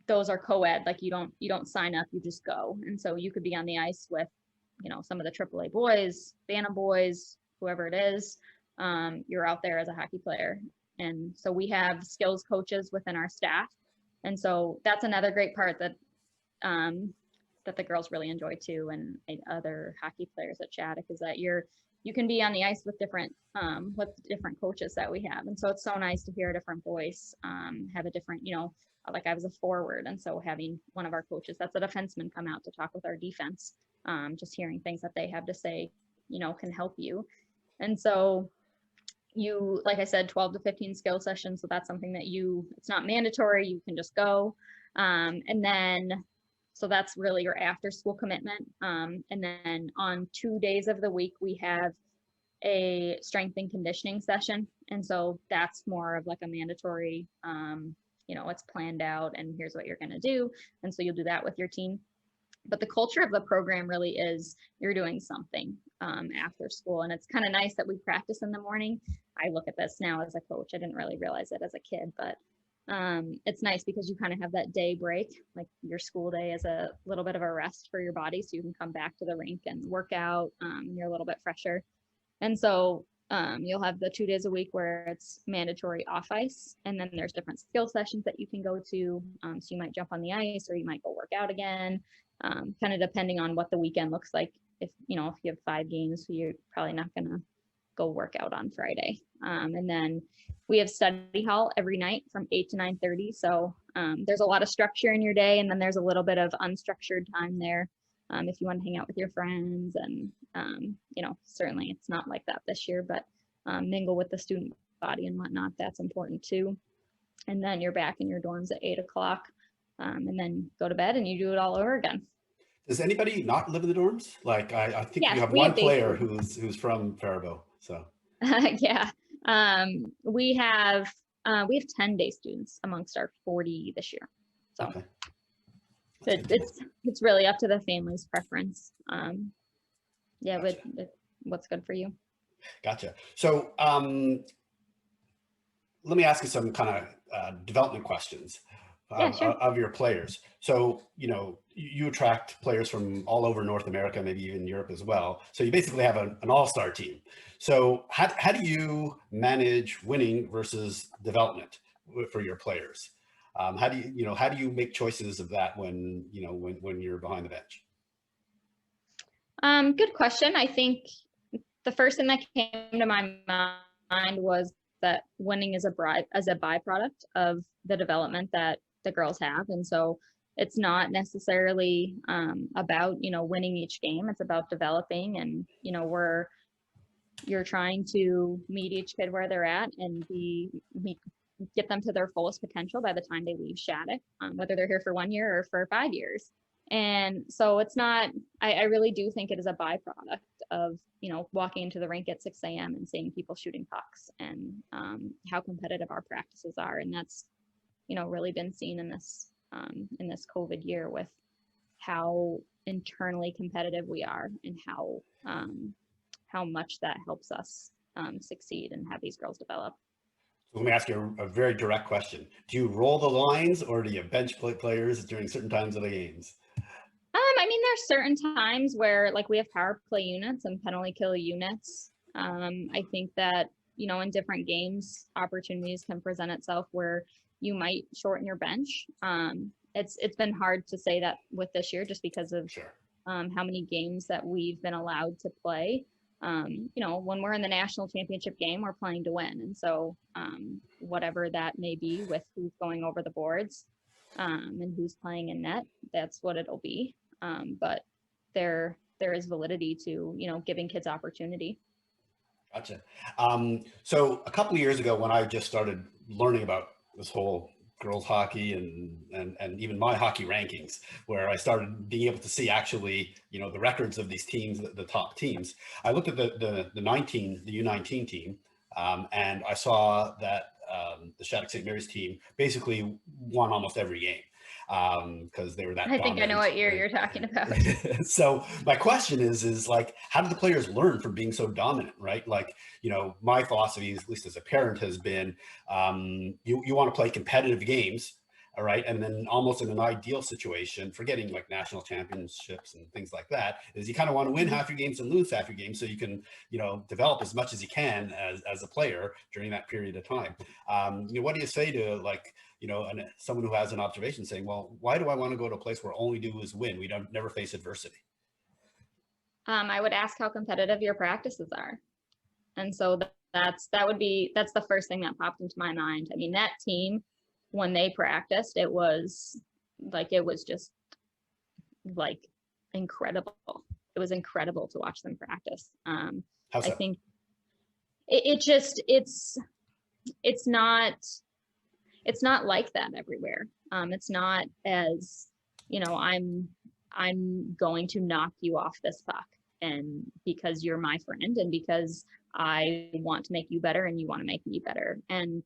those are co-ed, like you don't sign up, you just go. And so you could be on the ice with, you know, some of the AAA boys, Bantam boys, whoever it is. You're out there as a hockey player. And so we have skills coaches within our staff. And so that's another great part that that the girls really enjoy too, and other hockey players at Shattuck, is that you can be on the ice with different coaches that we have. And so it's so nice to hear a different voice, have a different, you know, like I was a forward, and so having one of our coaches that's a defenseman come out to talk with our defense, just hearing things that they have to say, you know, can help you. And so you, like I said, 12 to 15 skill sessions. So that's something that it's not mandatory, you can just go. And then, so that's really your after school commitment. And then on 2 days of the week, we have a strength and conditioning session. And so that's more of like a mandatory, you know, it's planned out and here's what you're going to do. And so you'll do that with your team. But the culture of the program really is you're doing something after school. And it's kind of nice that we practice in the morning. I look at this now as a coach. I didn't really realize it as a kid, but it's nice because you kind of have that day break, like your school day is a little bit of a rest for your body. So you can come back to the rink and work out. You're a little bit fresher. And so you'll have the 2 days a week where it's mandatory off ice. And then there's different skill sessions that you can go to. So you might jump on the ice or you might go work out again, kind of depending on what the weekend looks like. If you have 5 games, you're probably not going to go work out on Friday. And then we have study hall every night from 8 to 9:30. So there's a lot of structure in your day, and then there's a little bit of unstructured time there if you want to hang out with your friends. And certainly it's not like that this year, but mingle with the student body and whatnot, that's important too. And then you're back in your dorms at 8 o'clock, and then go to bed and you do it all over again. Does anybody not live in the dorms? Like I think Yes, you have we one have day player school. who's from Faribault. So Yeah. We have 10 day students amongst our 40 this year. So okay. it's really up to the family's preference. Yeah, Gotcha. but what's good for you. Gotcha. So let me ask you some kind of development questions Yeah, sure. of your players. So, you attract players from all over North America, maybe even Europe as well. So you basically have an all-star team. So how do you manage winning versus development for your players? How do you make choices of that when you're behind the bench? Good question. I think the first thing that came to my mind was that winning is a byproduct of the development that the girls have. And so it's not necessarily about, winning each game. It's about developing, and, you're trying to meet each kid where they're at and get them to their fullest potential by the time they leave Shattuck, whether they're here for 1 year or for 5 years. And so it's not, I really do think it is a byproduct of, walking into the rink at 6 a.m. and seeing people shooting pucks, and how competitive our practices are. And that's, really been seen in this COVID year with how internally competitive we are, and how much that helps us succeed and have these girls develop. So let me ask you a very direct question. Do you roll the lines, or do you bench players during certain times of the games? There's certain times where, like, we have power play units and penalty kill units. I think that, in different games, opportunities can present itself where you might shorten your bench. It's been hard to say that with this year, just because of Sure. How many games that we've been allowed to play. When we're in the national championship game, we're playing to win. And so whatever that may be with who's going over the boards and who's playing in net, that's what it'll be. But there is validity to, giving kids opportunity. Gotcha. So a couple of years ago, when I just started learning about this whole girls hockey and even my hockey rankings, where I started being able to see actually, the records of these teams, the top teams, I looked at the U19 team, and I saw that the Shattuck-St Mary's team basically won almost every game. Because they were that. I think I know what year you're talking about. So my question is like, how do the players learn from being so dominant, right? Like, my philosophy, at least as a parent, has been, you want to play competitive games, All right. And then almost in an ideal situation, forgetting like national championships and things like that, is you kind of want to win half your games and lose half your games so you can, develop as much as you can as a player during that period of time. What do you say to like, someone who has an observation saying, well, why do I want to go to a place where all we do is win? We don't never face adversity. I would ask how competitive your practices are. And so that's the first thing that popped into my mind. I mean, that team, when they practiced, it was just like incredible. It was incredible to watch them practice. How so? I think it's not like that everywhere. It's not as, I'm going to knock you off this puck, and because you're my friend and because I want to make you better and you want to make me better. And,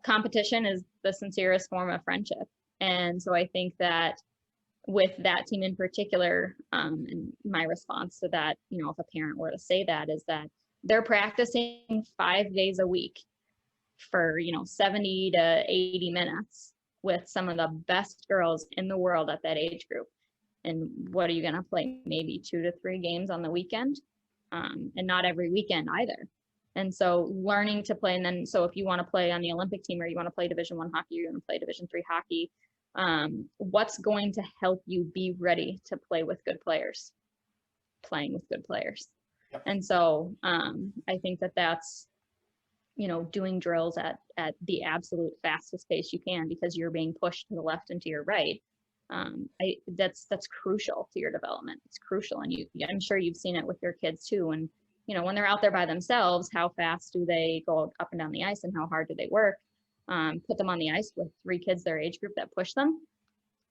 competition is the sincerest form of friendship. And so I think that with that team in particular, and my response to that, if a parent were to say that, is that they're practicing 5 days a week for, 70 to 80 minutes with some of the best girls in the world at that age group. And what are you going to play? Maybe 2 to 3 games on the weekend, and not every weekend either. And so learning to play, and then so if you want to play on the Olympic team or you want to play Division I hockey, you're going to play Division III hockey, what's going to help you be ready to play with good players? Playing with good players. Yep. And so I think that's, doing drills at the absolute fastest pace you can, because you're being pushed to the left and to your right. That's crucial to your development. It's crucial. And I'm sure you've seen it with your kids too. And, when they're out there by themselves, how fast do they go up and down the ice and how hard do they work? Put them on the ice with 3 kids their age group that push them.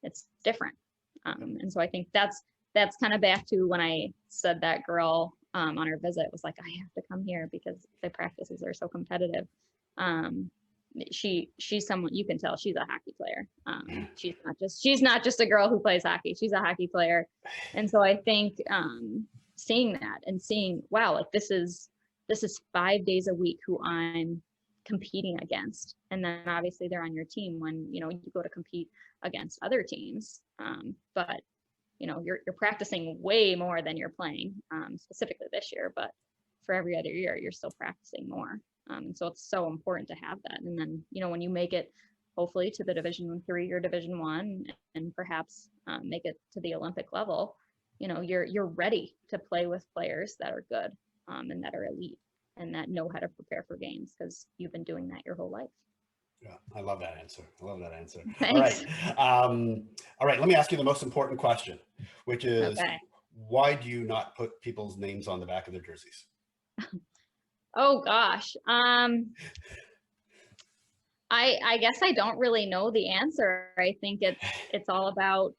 It's different. And so I think that's kind of back to when I said that girl on her visit was like, I have to come here because the practices are so competitive. She's someone, you can tell she's a hockey player. She's not just a girl who plays hockey. She's a hockey player. And so I think seeing that and seeing, wow, like this is 5 days a week who I'm competing against. And then obviously they're on your team when, you go to compete against other teams. But you're practicing way more than you're playing, specifically this year, but for every other year, you're still practicing more. And so it's so important to have that. And then, when you make it hopefully to the Division III or Division I, and perhaps make it to the Olympic level, you're ready to play with players that are good, and that are elite and that know how to prepare for games, because you've been doing that your whole life. Yeah, I love that answer. Thanks. All right. Let me ask you the most important question, which is, okay. Why do you not put people's names on the back of their jerseys? Oh gosh. I guess I don't really know the answer. I think it's all about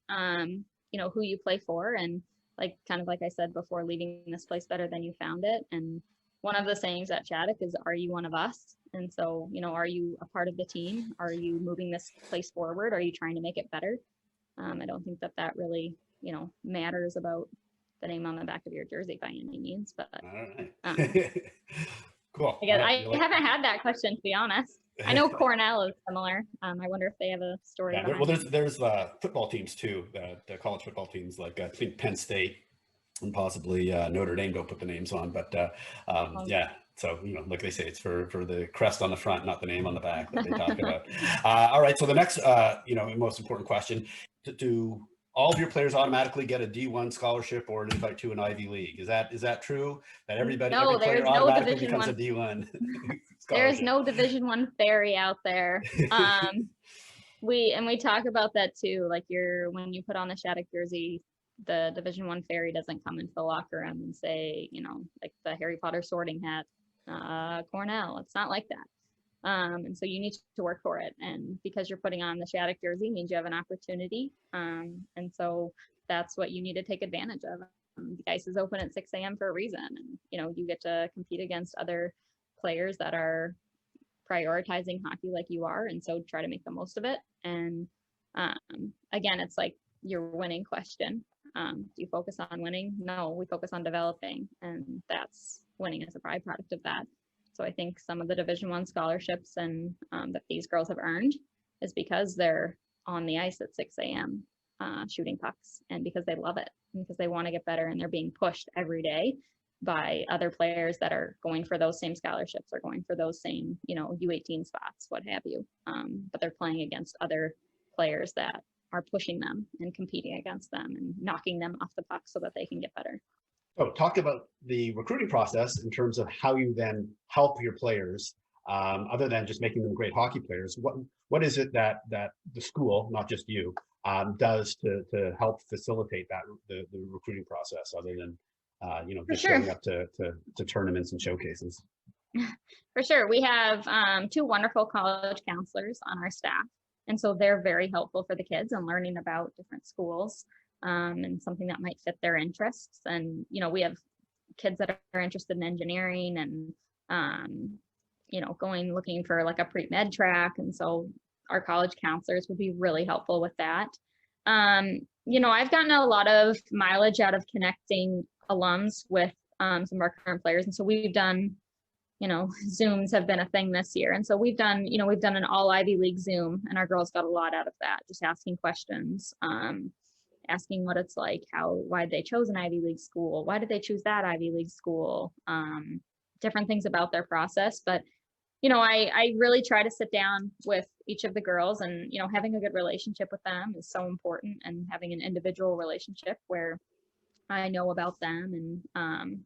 who you play for, and like I said before, leaving this place better than you found it. And one of the sayings at Shattuck is, are you one of us? And so, are you a part of the team? Are you moving this place forward? Are you trying to make it better? I don't think that really, matters about the name on the back of your jersey by any means, but all right. Cool. I haven't had that question, to be honest. I know Cornell is similar. I wonder if they have a story. Yeah, there's football teams too, the college football teams, like I think Penn State and possibly Notre Dame don't put the names on, but yeah. So, like they say, it's for the crest on the front, not the name on the back that they talk about. All right. So the next, most important question, do all of your players automatically get a D1 scholarship or an invite to an Ivy League? Is that true? That every player automatically becomes a D1 There's no Division I fairy out there. We talk about that too. Like when you put on the Shattuck jersey, the Division I fairy doesn't come into the locker room and say, like the Harry Potter sorting hat, Cornell. It's not like that. And so you need to work for it. And because you're putting on the Shattuck jersey means you have an opportunity. And so that's what you need to take advantage of. The ice is open at 6 a.m. for a reason. And, you get to compete against other players that are prioritizing hockey like you are. And so try to make the most of it. And again, it's like your winning question. Do you focus on winning? No, we focus on developing. And that's winning as a byproduct of that. So I think some of the Division I scholarships and that these girls have earned is because they're on the ice at 6 a.m. Shooting pucks, and because they love it, and because they want to get better, and they're being pushed every day by other players that are going for those same scholarships or going for those same, U18 spots, what have you. But they're playing against other players that are pushing them and competing against them and knocking them off the puck so that they can get better. So talk about the recruiting process in terms of how you then help your players, other than just making them great hockey players. What is it that the school, not just you, does to help facilitate the recruiting process, other than just showing up to tournaments and showcases? For sure. We have 2 wonderful college counselors on our staff. And so they're very helpful for the kids and learning about different schools and something that might fit their interests. And, we have kids that are interested in engineering and, looking for like a pre-med track. And so our college counselors would be really helpful with that. I've gotten a lot of mileage out of connecting alums with some of our current players. And so we've done, Zooms have been a thing this year. And so we've done an all Ivy League Zoom, and our girls got a lot out of that, just asking questions, asking what it's like, why they chose an Ivy League school, why did they choose that Ivy League school, different things about their process. But, I really try to sit down with each of the girls, and, having a good relationship with them is so important, and having an individual relationship where I know about them, and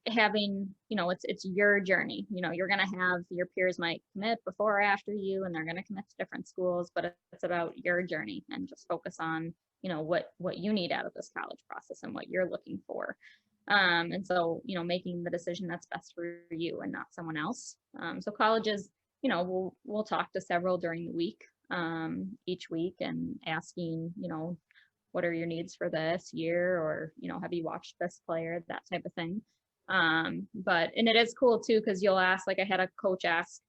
having, it's your journey. You're going to have your peers might commit before or after you, and they're going to commit to different schools, but it's about your journey, and just focus on, what you need out of this college process and what you're looking for. And so, making the decision that's best for you and not someone else. So colleges, we'll talk to several during the week, each week, and asking, what are your needs for this year, or have you watched this player, that type of thing. And it is cool too, because you'll ask, like I had a coach ask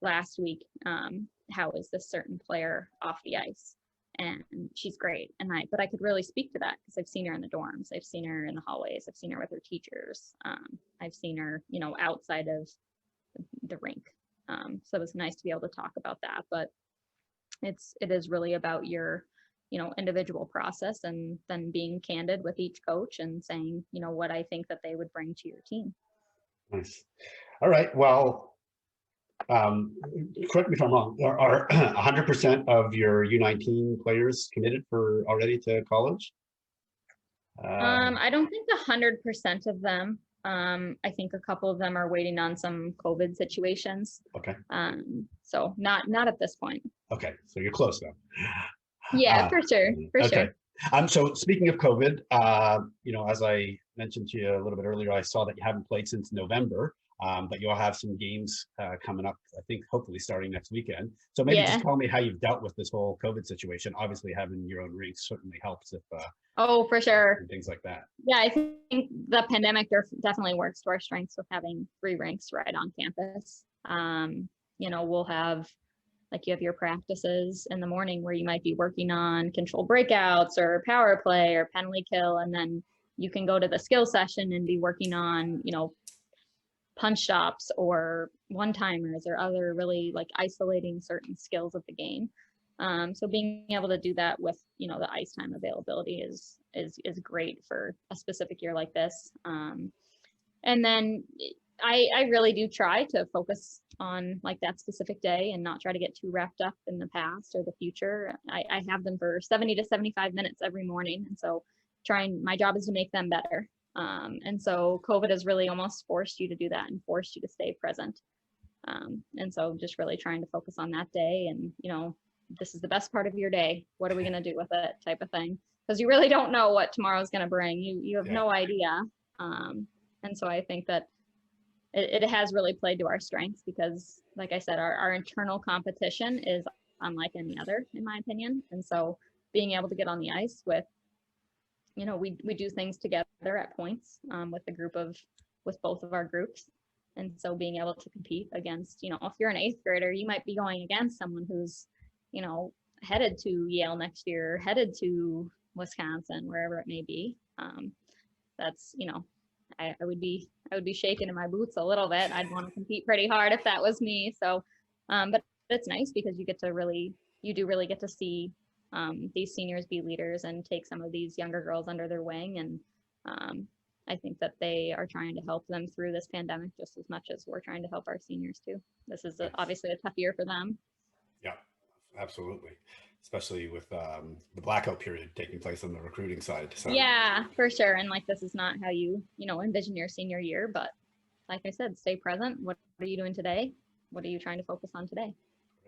last week, how is this certain player off the ice, and she's great, but I could really speak to that because I've seen her in the dorms, I've seen her in the hallways, I've seen her with her teachers, I've seen her outside of the rink. So it was nice to be able to talk about that. But it is really about your individual process, and then being candid with each coach and saying, what I think that they would bring to your team. Nice. All right. Well, correct me if I'm wrong. Are 100% of your U19 players committed already to college? I don't think 100% of them. I think a couple of them are waiting on some COVID situations. Okay. So not at this point. Okay. So you're close though. Yeah, for sure. Okay. So speaking of COVID, as I mentioned to you a little bit earlier, I saw that you haven't played since November, but you'll have some games coming up, I think, hopefully starting next weekend. So maybe just tell me how you've dealt with this whole COVID situation. Obviously, having your own rinks certainly helps if. Oh, for sure. And things like that. Yeah, I think the pandemic definitely works to our strengths with having 3 rinks right on campus. We'll have, like, you have your practices in the morning where you might be working on control breakouts or power play or penalty kill, and then you can go to the skill session and be working on, punch stops or one-timers or other really like isolating certain skills of the game. So being able to do that with, the ice time availability is great for a specific year like this. And then I really do try to focus on like that specific day and not try to get too wrapped up in the past or the future. I have them for 70 to 75 minutes every morning. And so my job is to make them better. And so COVID has really almost forced you to do that and forced you to stay present. And so just really trying to focus on that day and, this is the best part of your day. What are we going to do with it, type of thing? Because you really don't know what tomorrow's going to bring. You have no idea. And so I think that it has really played to our strengths because, like I said, our internal competition is unlike any other, in my opinion. And so being able to get on the ice with, we do things together at points with both of our groups. And so being able to compete against, if you're an 8th grader, you might be going against someone who's, headed to Yale next year, headed to Wisconsin, wherever it may be. That's, I would be shaking in my boots a little bit. I'd want to compete pretty hard if that was me. So, but it's nice because you do really get to see these seniors be leaders and take some of these younger girls under their wing. And I think that they are trying to help them through this pandemic just as much as we're trying to help our seniors too. This is obviously a tough year for them. Yeah, absolutely. Especially with the blackout period taking place on the recruiting side. So. Yeah, for sure. And like, this is not how you envision your senior year, but like I said, stay present. What are you doing today? What are you trying to focus on today?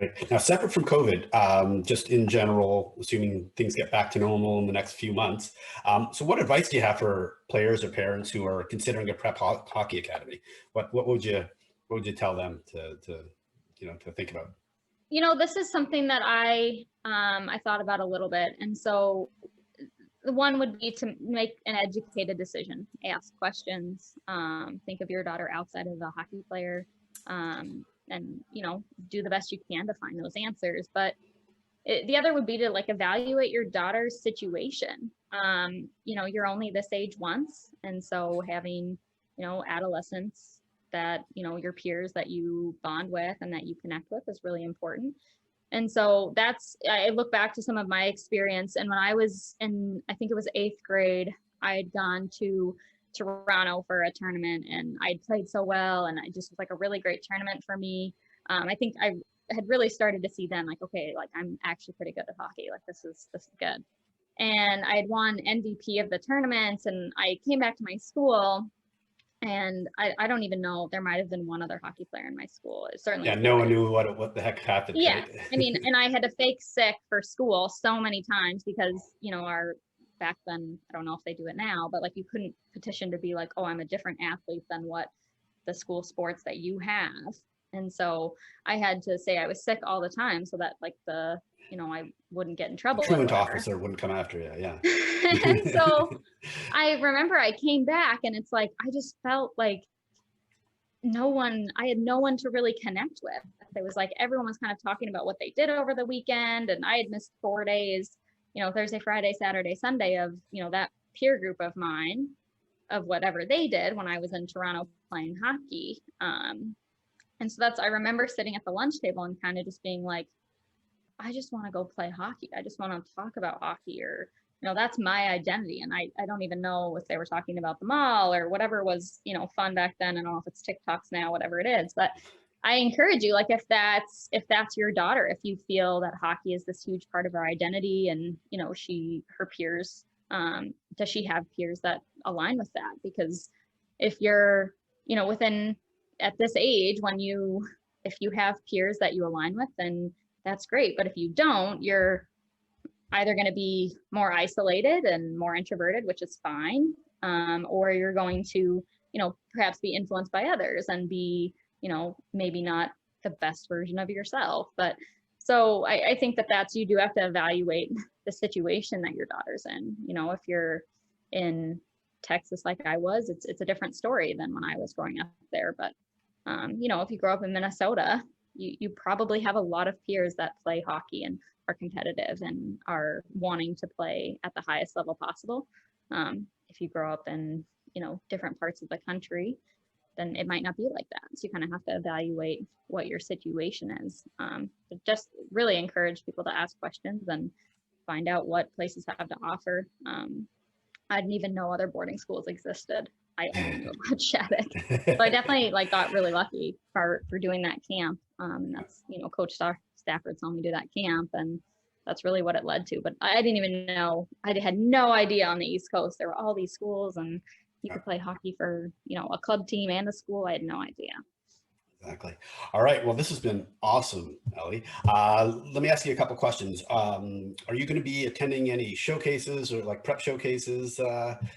Right. Now, separate from COVID, just in general, assuming things get back to normal in the next few months. So what advice do you have for players or parents who are considering a prep hockey academy? What would you tell them to think about? This is something that I thought about a little bit. And so the one would be to make an educated decision, ask questions, think of your daughter outside of a hockey player, and do the best you can to find those answers. But the other would be to like evaluate your daughter's situation. You're only this age once, and so having adolescents that your peers that you bond with and that you connect with is really important. And so I look back to some of my experience, and when I was in, I think it was 8th grade, I had gone to Toronto for a tournament, and I'd played so well, and I just was like a really great tournament for me. I think I had really started to see then, like, okay, like I'm actually pretty good at hockey. Like this is good. And I had won MVP of the tournament, and I came back to my school, and I don't even know, there might have been one other hockey player in my school. It certainly no one knew what the heck happened. Yeah, right? I mean, and I had to fake sick for school so many times because our back then, I don't know if they do it now, but like you couldn't petition to be like, oh, I'm a different athlete than what the school sports that you have. And so I had to say I was sick all the time so that like I wouldn't get in trouble. The truant officer wouldn't come after you. Yeah. And so I remember I came back, and it's like, I just felt like I had no one to really connect with. It was like everyone was kind of talking about what they did over the weekend, and I had missed 4 days, Thursday, Friday, Saturday, Sunday of, that peer group of mine of whatever they did when I was in Toronto playing hockey. And so I remember sitting at the lunch table and kind of just being like, I just want to go play hockey. I just want to talk about hockey, or, that's my identity. And I don't even know if they were talking about the mall or whatever was, fun back then. I don't know if it's TikToks now, whatever it is, but I encourage you, like, if that's your daughter, if you feel that hockey is this huge part of her identity, and, her peers, does she have peers that align with that? Because if you're, at this age, if you have peers that you align with, then that's great. But if you don't, you're either going to be more isolated and more introverted, which is fine, or you're going to, perhaps be influenced by others and be, maybe not the best version of yourself. But so I think that you do have to evaluate the situation that your daughter's in. If you're in Texas like I was, it's a different story than when I was growing up there. But if you grow up in Minnesota, you probably have a lot of peers that play hockey and are competitive and are wanting to play at the highest level possible. If you grow up in, different parts of the country, then it might not be like that. So you kind of have to evaluate what your situation is. But just really encourage people to ask questions and find out what places have to offer. I didn't even know other boarding schools existed. I only knew about Shattuck. So I definitely got really lucky for doing that camp. And that's, Coach Stafford saw me do that camp, and that's really what it led to. But I didn't even know, I had no idea on the East Coast there were all these schools, and you could play hockey for, a club team and a school. I had no idea. Exactly. All right. Well, this has been awesome, Ellie. Let me ask you a couple questions. Are you going to be attending any showcases or like prep showcases in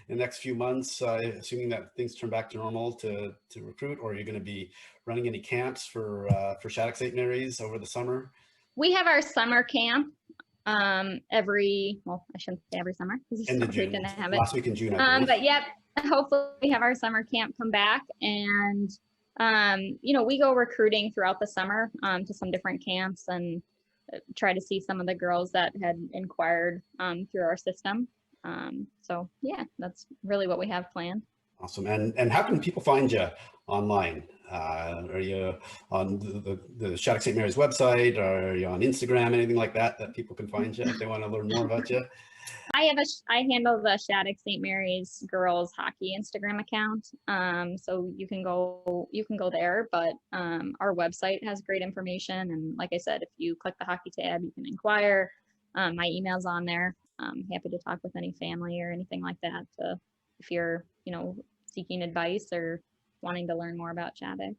the next few months, assuming that things turn back to normal to recruit, or are you going to be running any camps for Shattuck-St Mary's over the summer? We have our summer camp I shouldn't say every summer. End of June. Last week in June, I believe. But yep, hopefully we have our summer camp come back, and we go recruiting throughout the summer to some different camps and try to see some of the girls that had inquired through our system. So yeah, that's really what we have planned. Awesome. And how can people find you online? Are you on the Shattuck-St Mary's website? Or are you on Instagram, anything like that, that people can find you if they want to learn more about you? I handle the Shattuck-St Mary's girls hockey Instagram account. So you can go there, but our website has great information. And like I said, if you click the hockey tab, you can inquire. My email's on there. I'm happy to talk with any family or anything like that. If you're, seeking advice or wanting to learn more about Shattuck.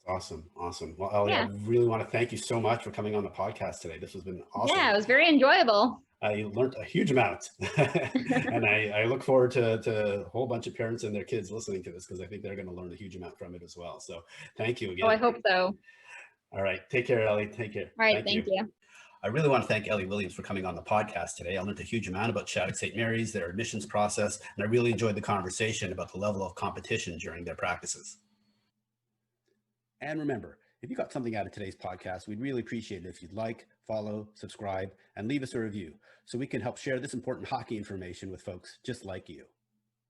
Awesome. Awesome. Well, Ellie, I Yeah. really want to thank you so much for coming on the podcast today. This has been awesome. Yeah, it was very enjoyable. I learned a huge amount and I look forward to a whole bunch of parents and their kids listening to this, because I think they're going to learn a huge amount from it as well. So thank you again. Oh, I hope so. All right. Take care, Ellie. Take care. All right. Thank you. I really want to thank Ellie Williams for coming on the podcast today. I learned a huge amount about Shattuck-St Mary's, their admissions process, and I really enjoyed the conversation about the level of competition during their practices. And remember, if you got something out of today's podcast, we'd really appreciate it if you'd like, follow, subscribe, and leave us a review so we can help share this important hockey information with folks just like you.